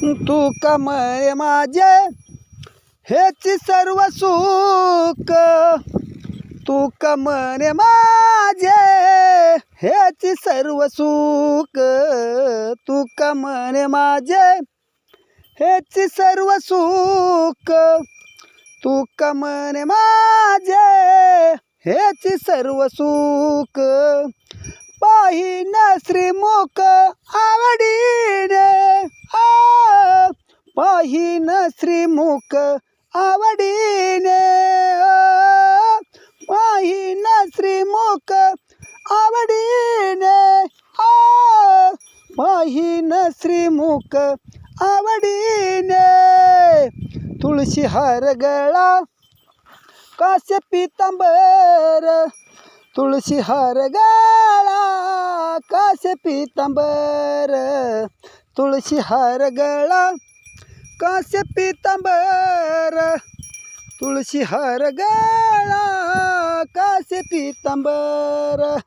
तू कमळे माझे हेच सर्व सुख, तू कमळे माझे हेच सर्व सुख, तू कमळे माझे हेच सर्व सुख, तू कमळे माझे हेच सर्व सुख. पाहिन श्रीमुख आवडीने, पाहिन श्रीमुख आवडीने, पाहिन श्रीमुख आवडीने, पाहिन श्रीमुख आवडीने. तुळशी हार गळा कासे पितांबर, तुळशी हार गळा कासे पितांबर, तुळशी हार गळा कासे पितांबर, तुळशी हार गळा कासे पितांबर.